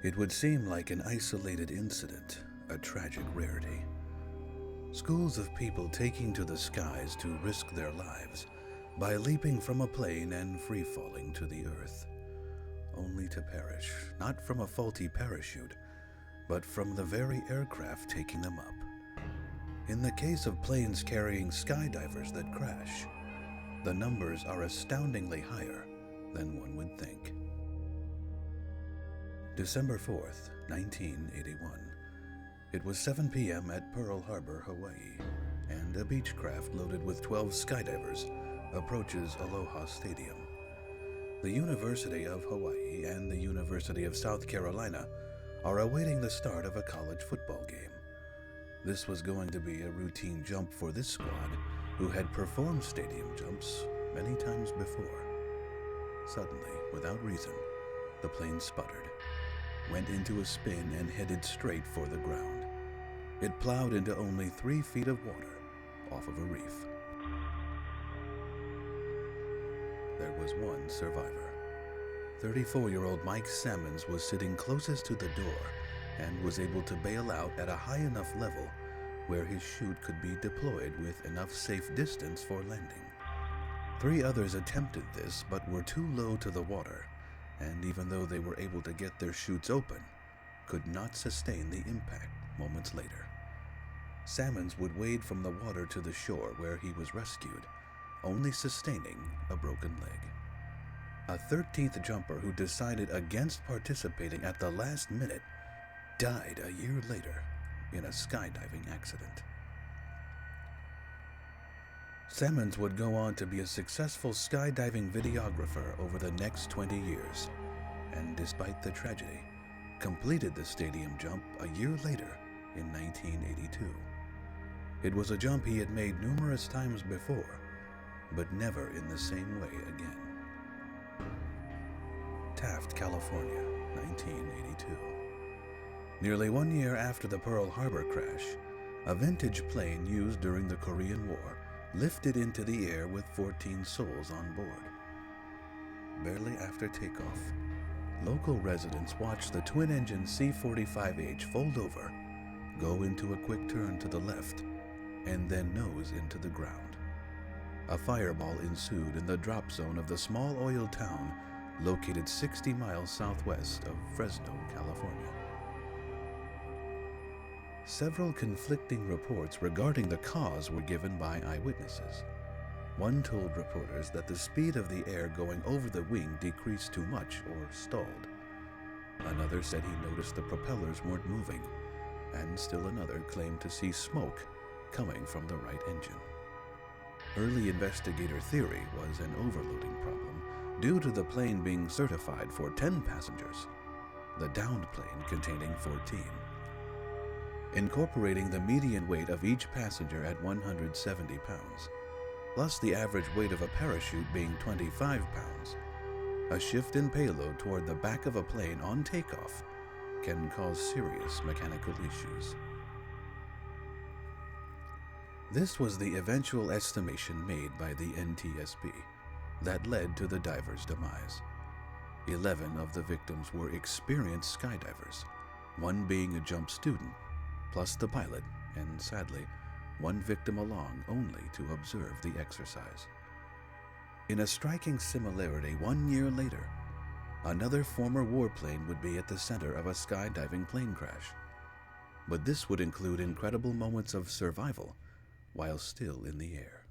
It would seem like an isolated incident, a tragic rarity. Schools of people taking to the skies to risk their lives by leaping from a plane and free-falling to the earth, only to perish, not from a faulty parachute, but from the very aircraft taking them up. In the case of planes carrying skydivers that crash, the numbers are astoundingly higher than one would think. December 4th, 1981. It was 7 p.m. at Pearl Harbor, Hawaii, and a Beechcraft loaded with 12 skydivers approaches Aloha Stadium. The University of Hawaii and the University of South Carolina are awaiting the start of a college football game. This was going to be a routine jump for this squad, who had performed stadium jumps many times before. Suddenly, without reason, the plane sputtered, went into a spin and headed straight for the ground. It plowed into only 3 feet of water off of a reef. There was one survivor. 34-year-old Mike Sammons was sitting closest to the door and was able to bail out at a high enough level where his chute could be deployed with enough safe distance for landing. 3 others attempted this but were too low to the water, and even though they were able to get their chutes open, could not sustain the impact moments later. Sammons would wade from the water to the shore where he was rescued, only sustaining a broken leg. A 13th jumper who decided against participating at the last minute died a year later in a skydiving accident. Sammons would go on to be a successful skydiving videographer over the next 20 years, and despite the tragedy, completed the stadium jump a year later in 1982. It was a jump he had made numerous times before, but never in the same way again. Taft, California, 1982. Nearly 1 year after the Pearl Harbor crash, a vintage plane used during the Korean War lifted into the air with 14 souls on board. Barely after takeoff, local residents watched the twin-engine C-45H fold over, go into a quick turn to the left, and then nose into the ground. A fireball ensued in the drop zone of the small oil town located 60 miles southwest of Fresno, California. Several conflicting reports regarding the cause were given by eyewitnesses. One told reporters that the speed of the air going over the wing decreased too much or stalled. Another said he noticed the propellers weren't moving, and still another claimed to see smoke coming from the right engine. Early investigator theory was an overloading problem due to the plane being certified for 10 passengers, the downed plane containing 14. Incorporating the median weight of each passenger at 170 pounds, plus the average weight of a parachute being 25 pounds, a shift in payload toward the back of a plane on takeoff can cause serious mechanical issues. This was the eventual estimation made by the NTSB that led to the diver's demise. 11 of the victims were experienced skydivers, one being a jump student, plus the pilot, and sadly, one victim along only to observe the exercise. In a striking similarity 1 year later, another former warplane would be at the center of a skydiving plane crash. But this would include incredible moments of survival while still in the air.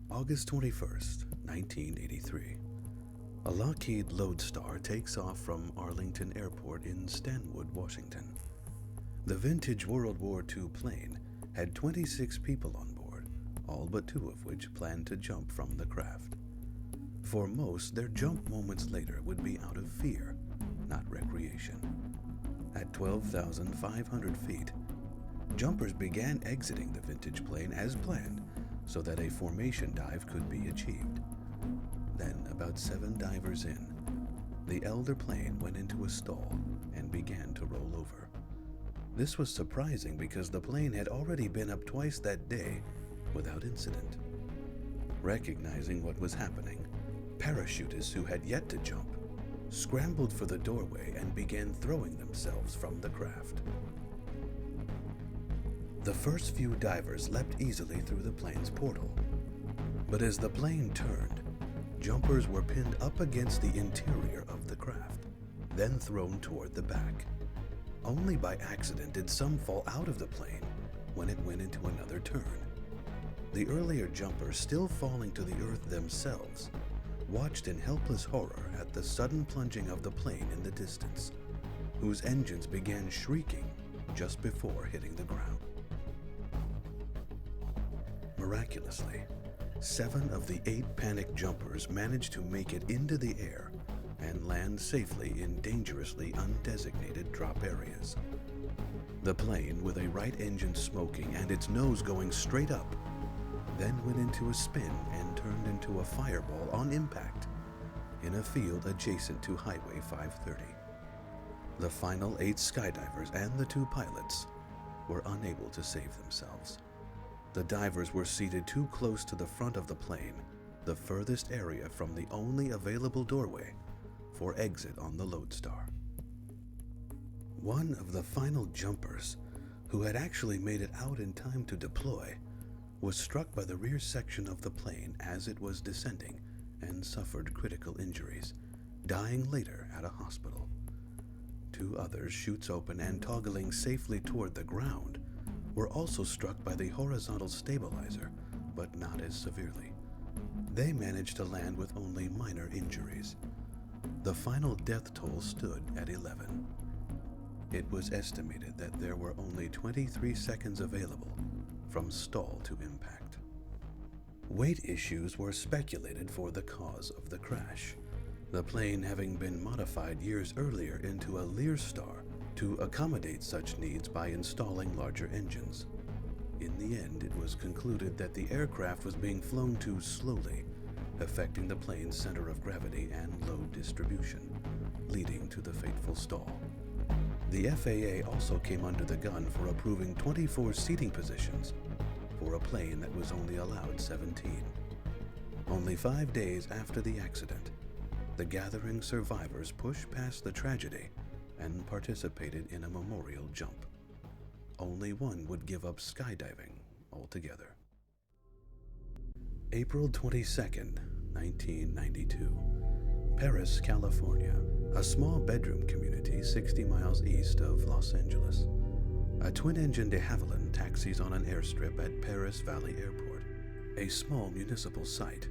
August 21st, 1983. A Lockheed Lodestar takes off from Arlington Airport in Stanwood, Washington. The vintage World War II plane had 26 people on board, all but 2 of which planned to jump from the craft. For most, their jump moments later would be out of fear, not recreation. At 12,500 feet, jumpers began exiting the vintage plane as planned so that a formation dive could be achieved. Then, about 7 divers in, the elder plane went into a stall and began to roll over. This was surprising because the plane had already been up twice that day without incident. Recognizing what was happening, parachutists who had yet to jump scrambled for the doorway and began throwing themselves from the craft. The first few divers leapt easily through the plane's portal, but as the plane turned, jumpers were pinned up against the interior of the craft, then thrown toward the back. Only by accident did some fall out of the plane when it went into another turn. The earlier jumpers, still falling to the earth themselves, watched in helpless horror at the sudden plunging of the plane in the distance, whose engines began shrieking just before hitting the ground. Miraculously, 7 of the 8 panicked jumpers managed to make it into the air and land safely in dangerously undesignated drop areas. The plane, with a right engine smoking and its nose going straight up, then went into a spin and turned into a fireball on impact in a field adjacent to Highway 530. The final 8 skydivers and the 2 pilots were unable to save themselves. The divers were seated too close to the front of the plane, the furthest area from the only available doorway for exit on the Lodestar. One of the final jumpers, who had actually made it out in time to deploy, was struck by the rear section of the plane as it was descending and suffered critical injuries, dying later at a hospital. 2 others, chutes open and toggling safely toward the ground, were also struck by the horizontal stabilizer, but not as severely. They managed to land with only minor injuries. The final death toll stood at 11. It was estimated that there were only 23 seconds available from stall to impact. Weight issues were speculated for the cause of the crash, the plane having been modified years earlier into a Learstar to accommodate such needs by installing larger engines. In the end, it was concluded that the aircraft was being flown too slowly, affecting the plane's center of gravity and load distribution, leading to the fateful stall. The FAA also came under the gun for approving 24 seating positions for a plane that was only allowed 17. Only 5 days after the accident, the gathering survivors pushed past the tragedy and participated in a memorial jump. Only one would give up skydiving altogether. April 22nd, 1992. Paris, California, a small bedroom community 60 miles east of Los Angeles. A twin-engine de Havilland taxis on an airstrip at Paris Valley Airport, a small municipal site.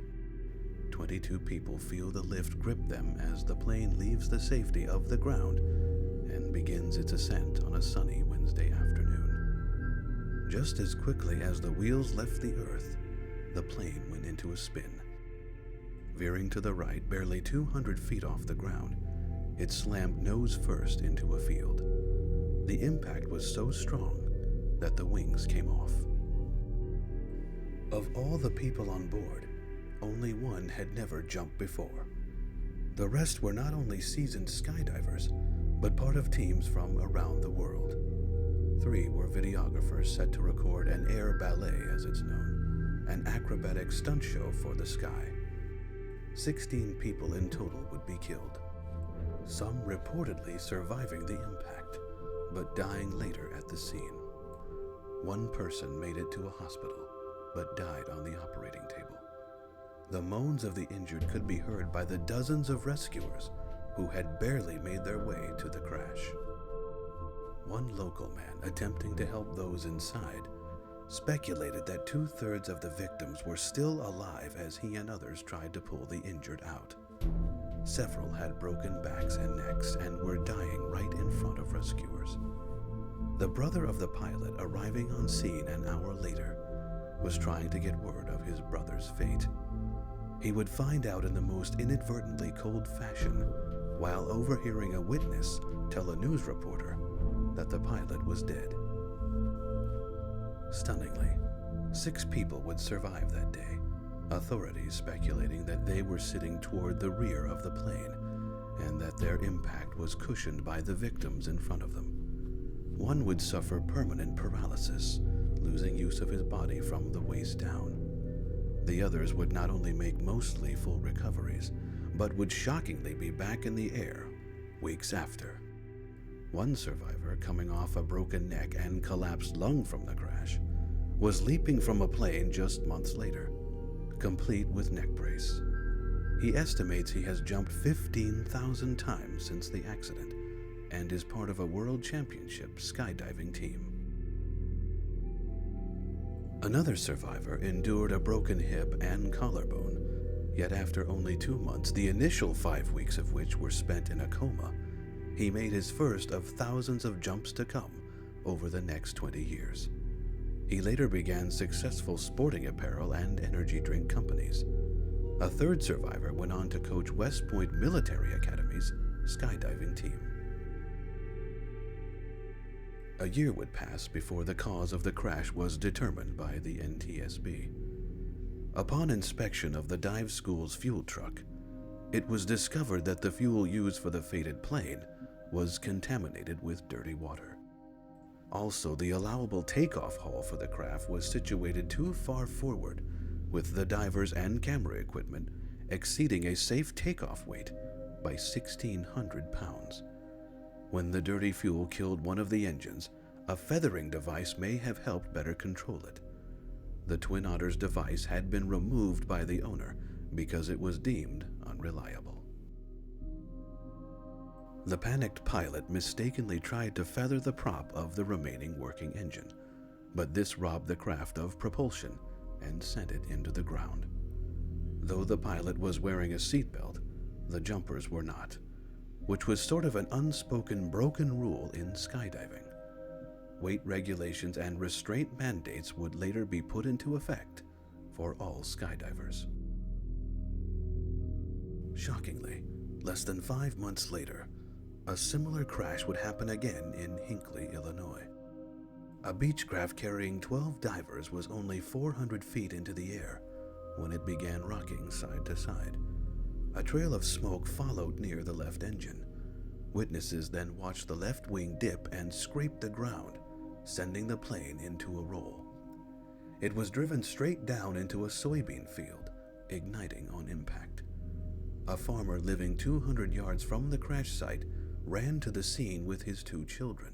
22 people feel the lift grip them as the plane leaves the safety of the ground and begins its ascent on a sunny Wednesday afternoon. Just as quickly as the wheels left the earth, the plane went into a spin. Veering to the right, barely 200 feet off the ground, it slammed nose first into a field. The impact was so strong that the wings came off. Of all the people on board, only one had never jumped before. The rest were not only seasoned skydivers, but part of teams from around the world. 3 were videographers set to record an air ballet, as it's known, an acrobatic stunt show for the sky. 16 people in total would be killed, some reportedly surviving the impact, but dying later at the scene. 1 person made it to a hospital, but died on the operating table. The moans of the injured could be heard by the dozens of rescuers who had barely made their way to the crash. One local man, attempting to help those inside, speculated that 2/3 of the victims were still alive as he and others tried to pull the injured out. Several had broken backs and necks and were dying right in front of rescuers. The brother of the pilot, arriving on scene an hour later, was trying to get word of his brother's fate. He would find out in the most inadvertently cold fashion while overhearing a witness tell a news reporter that the pilot was dead. Stunningly, 6 people would survive that day, authorities speculating that they were sitting toward the rear of the plane and that their impact was cushioned by the victims in front of them. One would suffer permanent paralysis, losing use of his body from the waist down. The others would not only make mostly full recoveries, but would shockingly be back in the air weeks after. One survivor, coming off a broken neck and collapsed lung from the crash, was leaping from a plane just months later, complete with neck brace. He estimates he has jumped 15,000 times since the accident and is part of a world championship skydiving team. Another survivor endured a broken hip and collarbone, yet after only 2 months, the initial 5 weeks of which were spent in a coma, he made his first of thousands of jumps to come over the next 20 years. He later began successful sporting apparel and energy drink companies. A third survivor went on to coach West Point Military Academy's skydiving team. A year would pass before the cause of the crash was determined by the NTSB. Upon inspection of the dive school's fuel truck, it was discovered that the fuel used for the fated plane was contaminated with dirty water. Also, the allowable takeoff hall for the craft was situated too far forward, with the divers and camera equipment exceeding a safe takeoff weight by 1,600 pounds. When the dirty fuel killed one of the engines, a feathering device may have helped better control it. The Twin Otter's device had been removed by the owner because it was deemed unreliable. The panicked pilot mistakenly tried to feather the prop of the remaining working engine, but this robbed the craft of propulsion and sent it into the ground. Though the pilot was wearing a seatbelt, the jumpers were not, which was sort of an unspoken broken rule in skydiving. Weight regulations and restraint mandates would later be put into effect for all skydivers. Shockingly, less than 5 months later, a similar crash would happen again in Hinckley, Illinois. A Beechcraft carrying 12 divers was only 400 feet into the air when it began rocking side to side. A trail of smoke followed near the left engine. Witnesses then watched the left wing dip and scrape the ground, sending the plane into a roll. It was driven straight down into a soybean field, igniting on impact. A farmer living 200 yards from the crash site ran to the scene with his 2 children,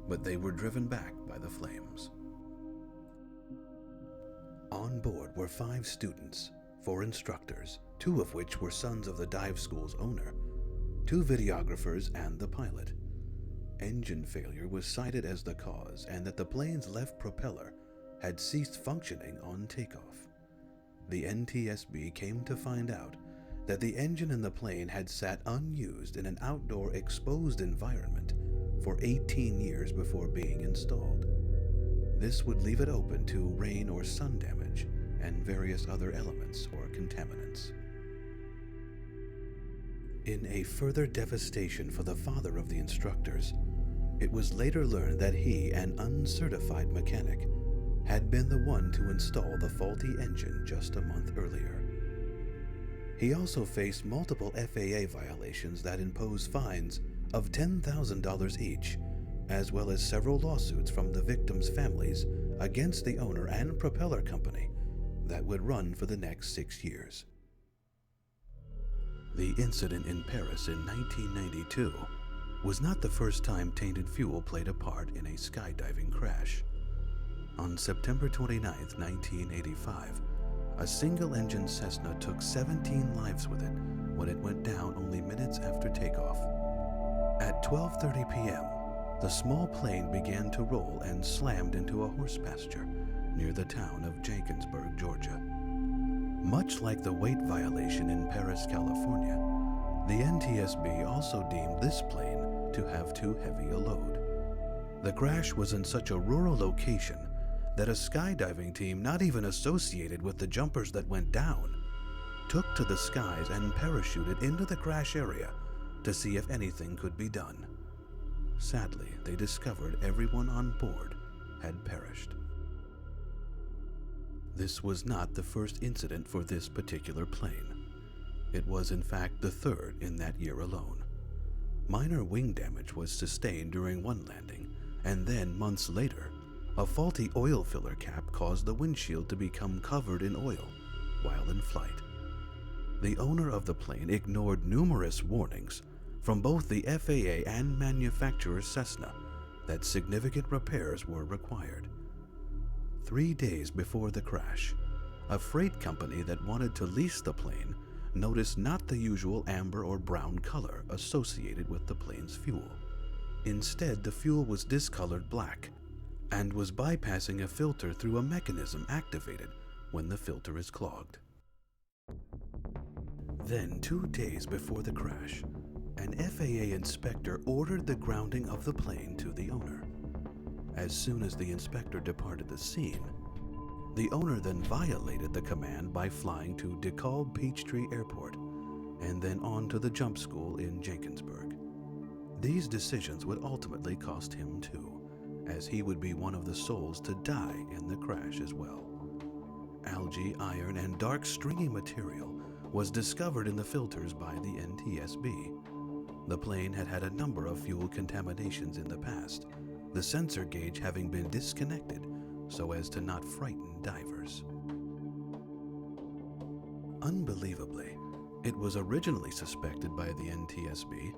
but they were driven back by the flames. On board were 5 students, 4 instructors, 2 of which were sons of the dive school's owner, 2 videographers, and the pilot. Engine failure was cited as the cause, and that the plane's left propeller had ceased functioning on takeoff. The NTSB came to find out that the engine in the plane had sat unused in an outdoor exposed environment for 18 years before being installed. This would leave it open to rain or sun damage and various other elements or contaminants. In a further devastation for the father of the instructors, it was later learned that he, an uncertified mechanic, had been the one to install the faulty engine just a month earlier. He also faced multiple FAA violations that imposed fines of $10,000 each, as well as several lawsuits from the victims' families against the owner and propeller company that would run for the next 6 years. The incident in Paris in 1992 was not the first time tainted fuel played a part in a skydiving crash. On September 29, 1985, a single-engine Cessna took 17 lives with it when it went down only minutes after takeoff. At 12:30 p.m., the small plane began to roll and slammed into a horse pasture near the town of Jenkinsburg, Georgia. Much like the weight violation in Paris, California, the NTSB also deemed this plane to have too heavy a load. The crash was in such a rural location that a skydiving team not even associated with the jumpers that went down took to the skies and parachuted into the crash area to see if anything could be done. Sadly, they discovered everyone on board had perished. This was not the first incident for this particular plane. It was in fact the third in that year alone. Minor wing damage was sustained during one landing, and then months later, a faulty oil filler cap caused the windshield to become covered in oil while in flight. the owner of the plane ignored numerous warnings from both the FAA and manufacturer Cessna that significant repairs were required. 3 days before the crash, a freight company that wanted to lease the plane noticed not the usual amber or brown color associated with the plane's fuel. Instead, the fuel was discolored black and was bypassing a filter through a mechanism activated when the filter is clogged. Then, 2 days before the crash, an FAA inspector ordered the grounding of the plane to the owner. As soon as the inspector departed the scene, the owner then violated the command by flying to DeKalb Peachtree Airport and then on to the jump school in Jenkinsburg. These decisions would ultimately cost him too, as he would be one of the souls to die in the crash as well. Algae, iron, and dark stringy material was discovered in the filters by the NTSB. The plane had had a number of fuel contaminations in the past, the sensor gauge having been disconnected so as to not frighten divers. Unbelievably, it was originally suspected by the NTSB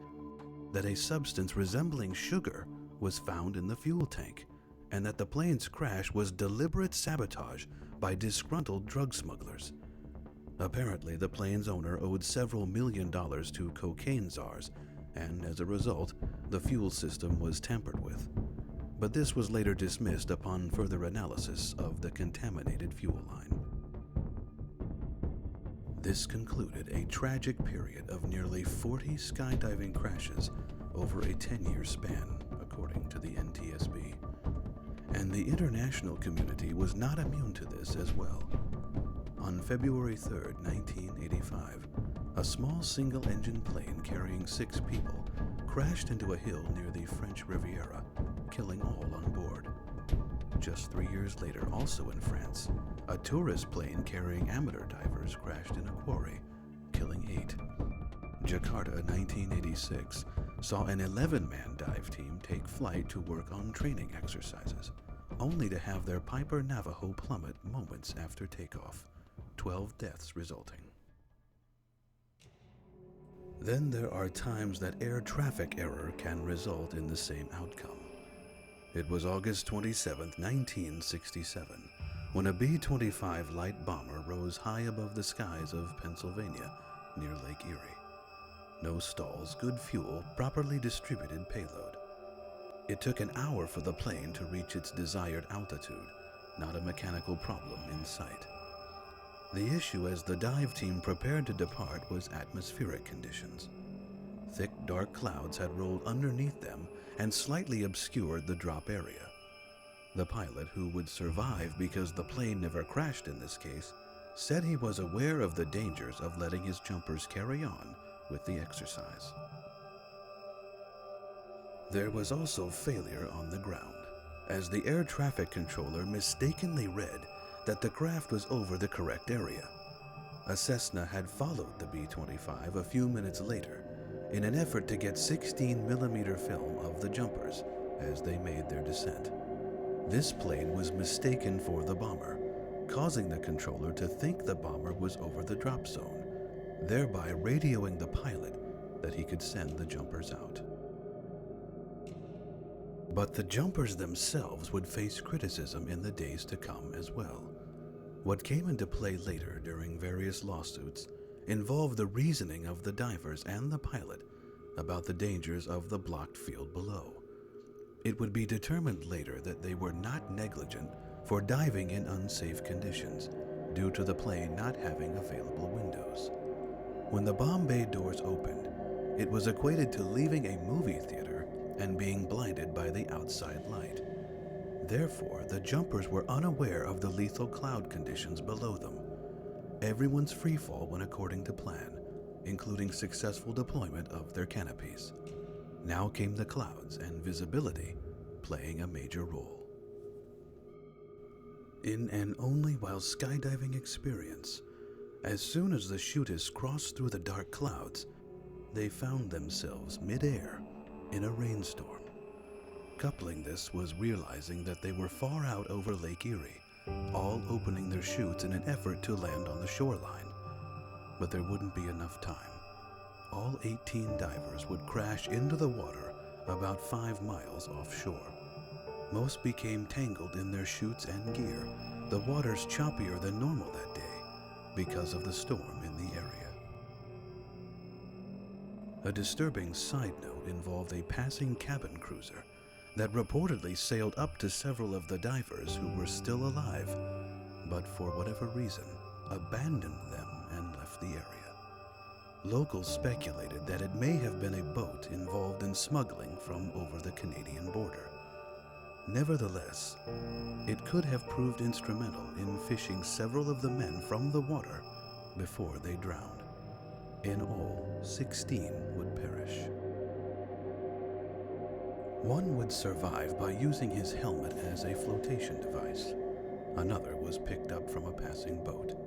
that a substance resembling sugar was found in the fuel tank, and that the plane's crash was deliberate sabotage by disgruntled drug smugglers. Apparently, the plane's owner owed several $million to cocaine czars, and as a result, the fuel system was tampered with. But this was later dismissed upon further analysis of the contaminated fuel line. This concluded a tragic period of nearly 40 skydiving crashes over a 10-year span, according to the NTSB. And the international community was not immune to this as well. On February 3, 1985, a small single-engine plane carrying 6 people crashed into a hill near the French Riviera, killing all on board. Just 3 years later, also in France, a tourist plane carrying amateur divers crashed in a quarry, killing 8. Jakarta, 1986, saw an 11-man dive team take flight to work on training exercises, only to have their Piper Navajo plummet moments after takeoff, 12 deaths resulting. Then there are times that air traffic error can result in the same outcome. It was August 27, 1967, when a B-25 light bomber rose high above the skies of Pennsylvania near Lake Erie. No stalls, good fuel, properly distributed payload. It took an hour for the plane to reach its desired altitude, not a mechanical problem in sight. The issue as the dive team prepared to depart was atmospheric conditions. Thick, dark clouds had rolled underneath them and slightly obscured the drop area. The pilot, who would survive because the plane never crashed in this case, said he was aware of the dangers of letting his jumpers carry on with the exercise. There was also failure on the ground, as the air traffic controller mistakenly read that the craft was over the correct area. A Cessna had followed the B-25 a few minutes later in an effort to get 16mm film of the jumpers as they made their descent. This plane was mistaken for the bomber, causing the controller to think the bomber was over the drop zone, thereby radioing the pilot that he could send the jumpers out. But the jumpers themselves would face criticism in the days to come as well. What came into play later during various lawsuits involved the reasoning of the divers and the pilot about the dangers of the blocked field below. It would be determined later that they were not negligent for diving in unsafe conditions due to the plane not having available windows. When the bomb bay doors opened, it was equated to leaving a movie theater and being blinded by the outside light. Therefore, the jumpers were unaware of the lethal cloud conditions below them. Everyone's freefall went according to plan, including successful deployment of their canopies. Now came the clouds and visibility playing a major role. In an only while skydiving experience, as soon as the chutists crossed through the dark clouds, they found themselves mid-air in a rainstorm. Coupling this was realizing that they were far out over Lake Erie, all opening their chutes in an effort to land on the shoreline. but there wouldn't be enough time. All 18 divers would crash into the water about 5 miles offshore. Most became tangled in their chutes and gear, the waters choppier than normal that day because of the storm in the area. A disturbing side note involved a passing cabin cruiser that reportedly sailed up to several of the divers who were still alive, but for whatever reason, abandoned them and left the area. Locals speculated that it may have been a boat involved in smuggling from over the Canadian border. Nevertheless, it could have proved instrumental in fishing several of the men from the water before they drowned. In all, 16 would perish. One would survive by using his helmet as a flotation device. Another was picked up from a passing boat.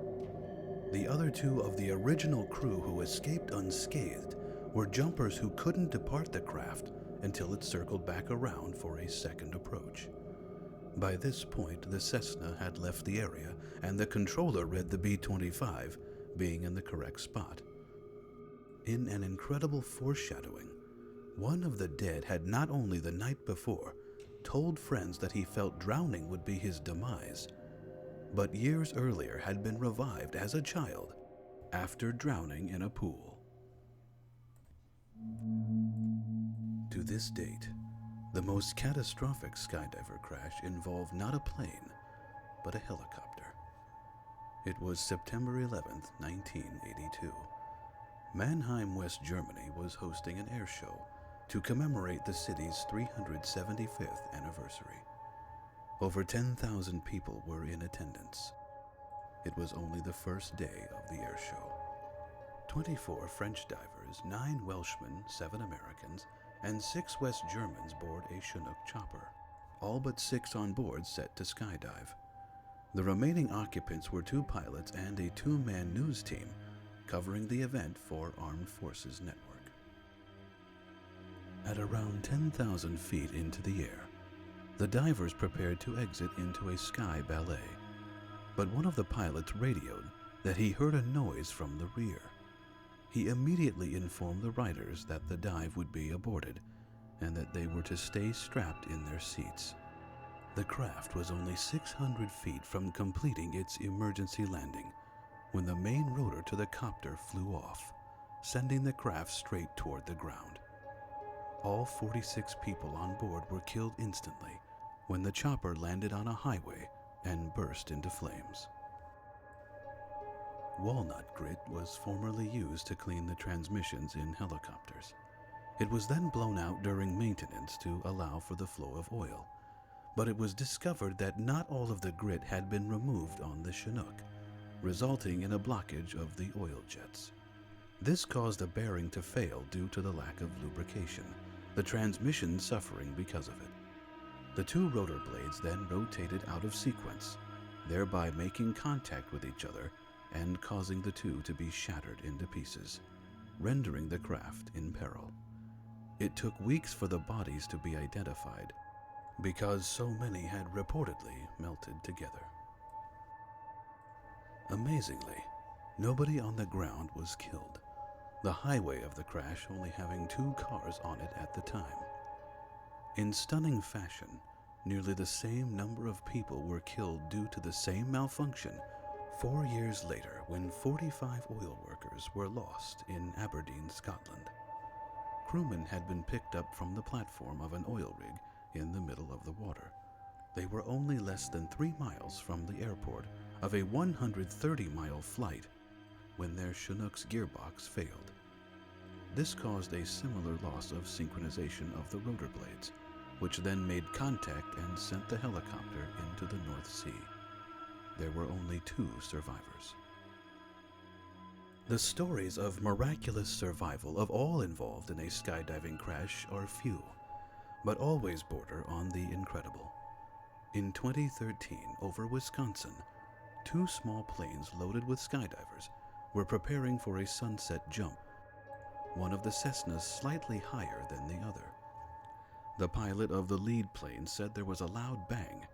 The other 2 of the original crew who escaped unscathed were jumpers who couldn't depart the craft until it circled back around for a second approach. By this point, the Cessna had left the area, and the controller read the B-25 being in the correct spot. In an incredible foreshadowing, one of the dead had not only the night before told friends that he felt drowning would be his demise, but years earlier had been revived as a child after drowning in a pool. To this date, the most catastrophic skydiver crash involved not a plane, but a helicopter. It was September 11th, 1982. Mannheim, West Germany was hosting an air show to commemorate the city's 375th anniversary. Over 10,000 people were in attendance. It was only the first day of the air show. 24 French divers, 9 Welshmen, 7 Americans, and 6 West Germans board a Chinook chopper. All but 6 on board set to skydive. The remaining occupants were 2 pilots and a 2-man news team covering the event for Armed Forces Network. At around 10,000 feet into the air, the divers prepared to exit into a sky ballet, but one of the pilots radioed that he heard a noise from the rear. He immediately informed the riders that the dive would be aborted and that they were to stay strapped in their seats. The craft was only 600 feet from completing its emergency landing when the main rotor to the copter flew off, sending the craft straight toward the ground. All 46 people on board were killed instantly when the chopper landed on a highway and burst into flames. Walnut grit was formerly used to clean the transmissions in helicopters. It was then blown out during maintenance to allow for the flow of oil, but it was discovered that not all of the grit had been removed on the Chinook, resulting in a blockage of the oil jets. This caused a bearing to fail due to the lack of lubrication, the transmission suffering because of it. The 2 rotor blades then rotated out of sequence, thereby making contact with each other and causing the 2 to be shattered into pieces, rendering the craft in peril. It took weeks for the bodies to be identified because so many had reportedly melted together. Amazingly, nobody on the ground was killed, the highway of the crash only having 2 cars on it at the time. In stunning fashion, nearly the same number of people were killed due to the same malfunction 4 years later when 45 oil workers were lost in Aberdeen, Scotland. Crewmen had been picked up from the platform of an oil rig in the middle of the water. They were only less than 3 miles from the airport of a 130-mile flight when their Chinook's gearbox failed. This caused a similar loss of synchronization of the rotor blades, which then made contact and sent the helicopter into the North Sea. There were only 2 survivors. The stories of miraculous survival of all involved in a skydiving crash are few, but always border on the incredible. In 2013, over Wisconsin, 2 small planes loaded with skydivers were preparing for a sunset jump, one of the Cessnas slightly higher than the other. The pilot of the lead plane said there was a loud bang,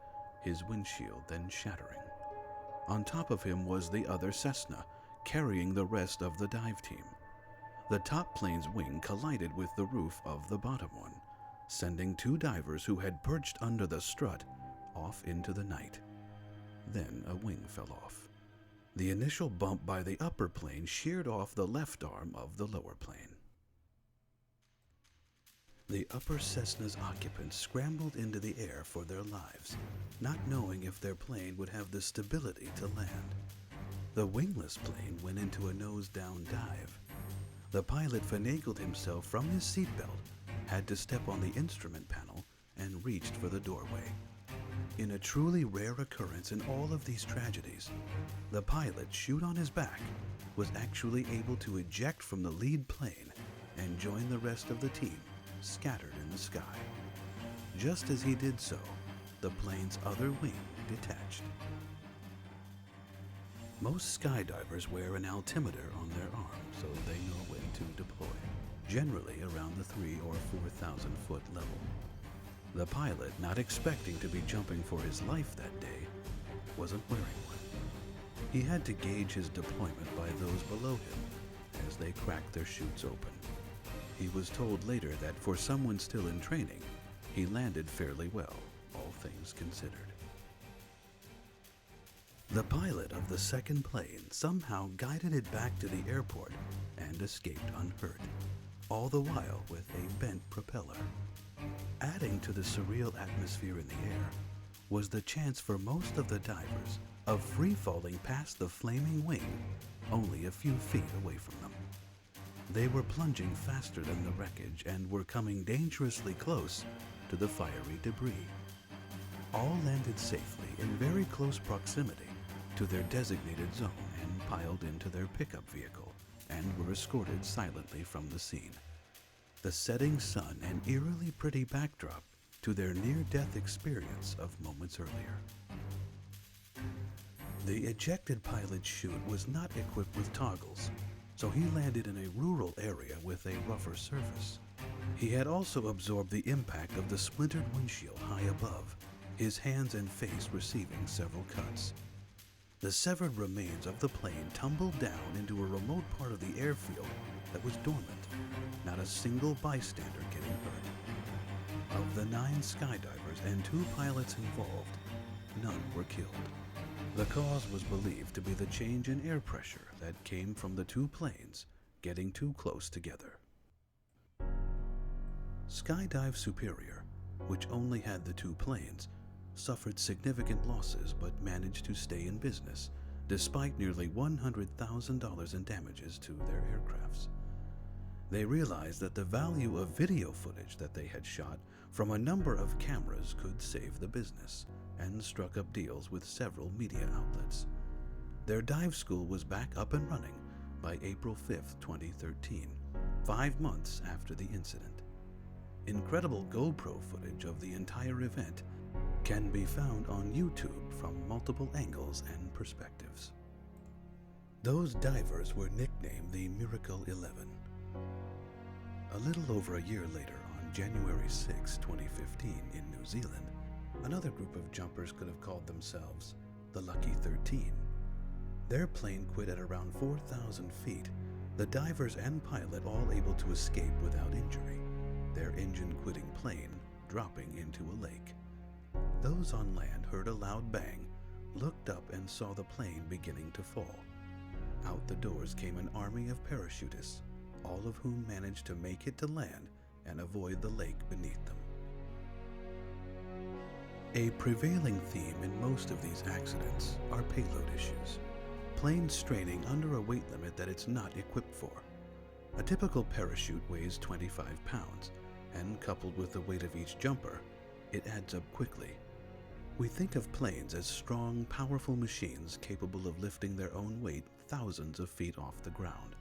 his windshield then shattering. On top of him was the other Cessna, carrying the rest of the dive team. The top plane's wing collided with the roof of the bottom one, sending 2 divers who had perched under the strut off into the night. Then a wing fell off. The initial bump by the upper plane sheared off the left arm of the lower plane. The upper Cessna's occupants scrambled into the air for their lives, not knowing if their plane would have the stability to land. The wingless plane went into a nose-down dive. The pilot finagled himself from his seatbelt, had to step on the instrument panel, and reached for the doorway. In a truly rare occurrence in all of these tragedies, the pilot, chute on his back, was actually able to eject from the lead plane and join the rest of the team scattered in the sky. Just as he did so, the plane's other wing detached. Most skydivers wear an altimeter on their arm so they know when to deploy, generally around the 3,000 or 4,000 foot level. The pilot, not expecting to be jumping for his life that day, wasn't wearing one. He had to gauge his deployment by those below him as they cracked their chutes open. He was told later that for someone still in training, he landed fairly well, all things considered. The pilot of the second plane somehow guided it back to the airport and escaped unhurt, all the while with a bent propeller. Adding to the surreal atmosphere in the air was the chance for most of the divers of free-falling past the flaming wing only a few feet away from them. They were plunging faster than the wreckage and were coming dangerously close to the fiery debris. All landed safely in very close proximity to their designated zone and piled into their pickup vehicle and were escorted silently from the scene. The setting sun and eerily pretty backdrop to their near-death experience of moments earlier. The ejected pilot's chute was not equipped with toggles, so he landed in a rural area with a rougher surface. He had also absorbed the impact of the splintered windshield high above, his hands and face receiving several cuts. The severed remains of the plane tumbled down into a remote part of the airfield that was dormant, not a single bystander getting hurt. Of the 9 skydivers and 2 pilots involved, none were killed. The cause was believed to be the change in air pressure that came from the 2 planes getting too close together. Skydive Superior, which only had the 2 planes, suffered significant losses but managed to stay in business despite nearly $100,000 in damages to their aircrafts. They realized that the value of video footage that they had shot from a number of cameras could save the business, and struck up deals with several media outlets. Their dive school was back up and running by April 5, 2013, 5 months after the incident. Incredible GoPro footage of the entire event can be found on YouTube from multiple angles and perspectives. Those divers were nicknamed the Miracle 11. A little over a year later, on January 6, 2015, in New Zealand, another group of jumpers could have called themselves the Lucky 13. Their plane quit at around 4,000 feet, the divers and pilot all able to escape without injury, their engine-quitting plane dropping into a lake. Those on land heard a loud bang, looked up and saw the plane beginning to fall. Out the doors came an army of parachutists, all of whom managed to make it to land and avoid the lake beneath them. A prevailing theme in most of these accidents are payload issues. Planes straining under a weight limit that it's not equipped for. A typical parachute weighs 25 pounds, and coupled with the weight of each jumper, it adds up quickly. We think of planes as strong, powerful machines capable of lifting their own weight thousands of feet off the ground.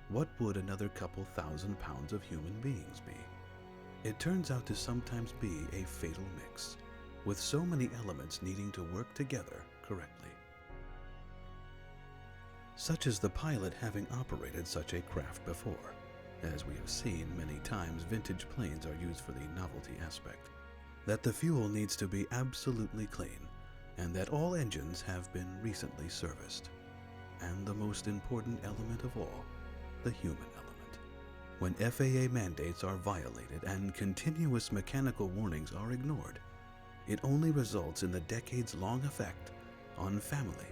What would another couple thousand pounds of human beings be? It turns out to sometimes be a fatal mix, with so many elements needing to work together correctly. Such as the pilot having operated such a craft before. As we have seen many times, vintage planes are used for the novelty aspect. That the fuel needs to be absolutely clean, and that all engines have been recently serviced. and the most important element of all, the human element. When FAA mandates are violated and continuous mechanical warnings are ignored, it only results in the decades-long effect on family,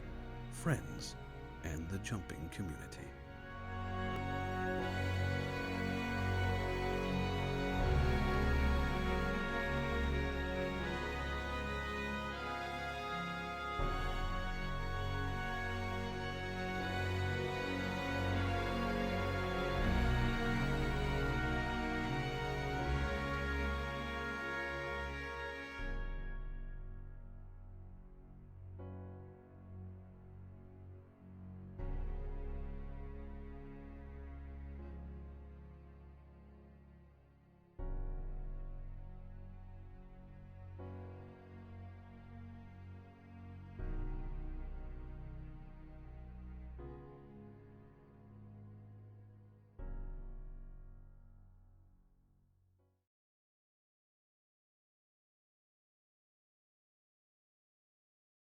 friends, and the jumping community.